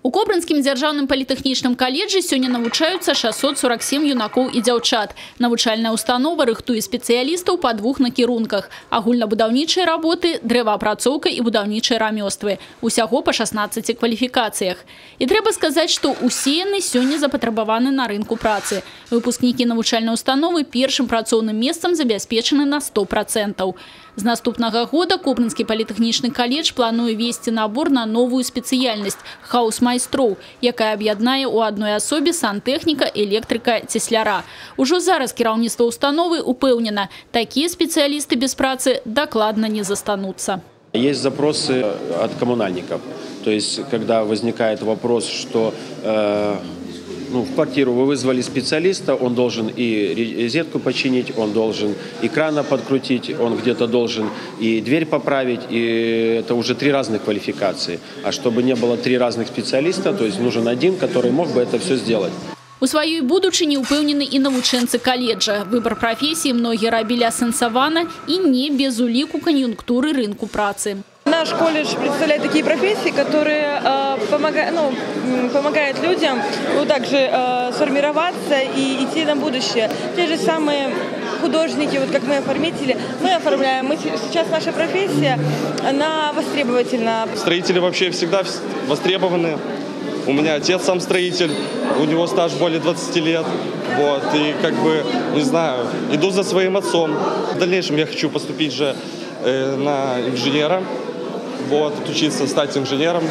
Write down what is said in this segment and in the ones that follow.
У Кобрынскім дзяржаўным палітэхнічным каледжы сёння навучаюцца 647 юнакоў і дзяўчат. Навучальная установа рыхтуе спецыялістаў па двух накірунках – агульнабудаўнічыя работы, дрэваапрацоўка і будаўнічыя рамёствы. Усяго па 16 кваліфікацыях. І трэба сказаць, што усе яны сёння запатрабаваны на рынку працы. Выпускнікі навучальнай установы першым працоўным месцам забяспечаны на 100%. З наступнага года Кобрынскі палітэхнічны каледж плануе весці набор на новую спецыяльнасць – хаус-майстроў, якая аб'яднае ў адной асобе сантэхніка, электрыка, цесляра. Ужо зараз кіраўніцтва установы упэўнена, такія спецыялісты без працы дакладна не застануцца. Есть запросы от коммунальников. То есть, когда возникает вопрос, что в квартиру вы вызвали специалиста, он должен и розетку починить, он должен и крана подкрутить, он где-то должен и дверь поправить, и это уже 3 разных квалификации. А чтобы не было 3 разных специалиста, то есть нужен один, который мог бы это все сделать. У сваёй будучыні ўпэўнены і навучэнцы каледжа. Выбор профессии многие рабілі асэнсавана и не без уліку конъюнктуры рынку працы. Наш колледж представляет такие профессии, которые помогают людям также сформироваться и идти на будущее. Те же самые художники, вот как мы оформители, мы оформляем. Сейчас наша профессия, она востребовательна. Строители вообще всегда востребованы. У меня отец сам строитель, у него стаж более 20 лет. Вот, и не знаю, иду за своим отцом. В дальнейшем я хочу поступить же на инженера. Отучиться, стать инженером.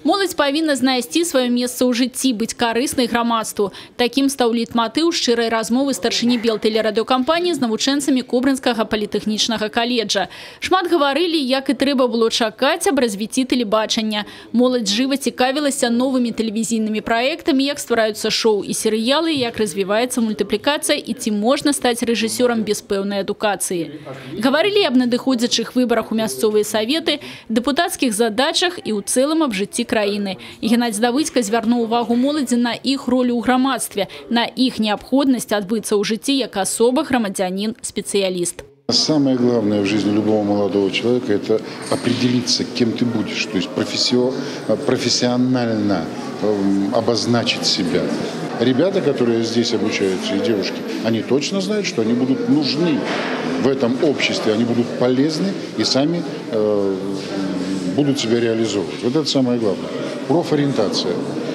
Моладзь павінна знайсці сваё месца ў жыцці, быць карыснай грамадству. Такім стаў лейтматыў шчырай размовы старшыні белтэлерадыёкампаніі з навучэнцамі Кобрынскага палітэхнічнага каледжа. Шмат гаварылі, як і трэба было чакаць аб развіцці тэлебачання. Моладзь жыва цікавілася новымі тэлевізійнымі праектамі, як ствараюцца шоу і серыялы, як развіваецца мультыплікацыя і ці можна стаць рэжысёрам без пэўнай адукацыі. Гаварылі аб надыходзячых выбарах у мясцовыя саветы, дэпутацкіх задачах і ў цэлым аб жыцці краіны. Геннадзь Давыдзька звярнуў увагу моладзі на іх ролю ў грамадстве, на іх неабходнасць адбыцца ў жыцці як асоба, грамадзянин, специалист. Самое главное в жизни любого молодого человека – это определиться, кем ты будешь, то есть профессионально обозначить себя. Ребята, которые здесь обучаются, и девушки, они точно знают, что они будут нужны в этом обществе, они будут полезны и сами будут себя реализовывать. Вот это самое главное. Профориентация.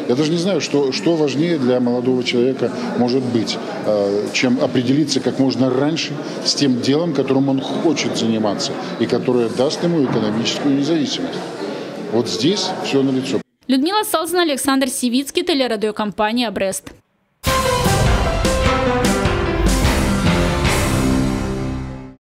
Я даже не знаю, что важнее для молодого человека может быть, чем определиться как можно раньше с тем делом, которым он хочет заниматься и которое даст ему экономическую независимость. Вот здесь все налицо. Людмила Салзина, Александр Сивицкий, телерадиокомпания «Брест».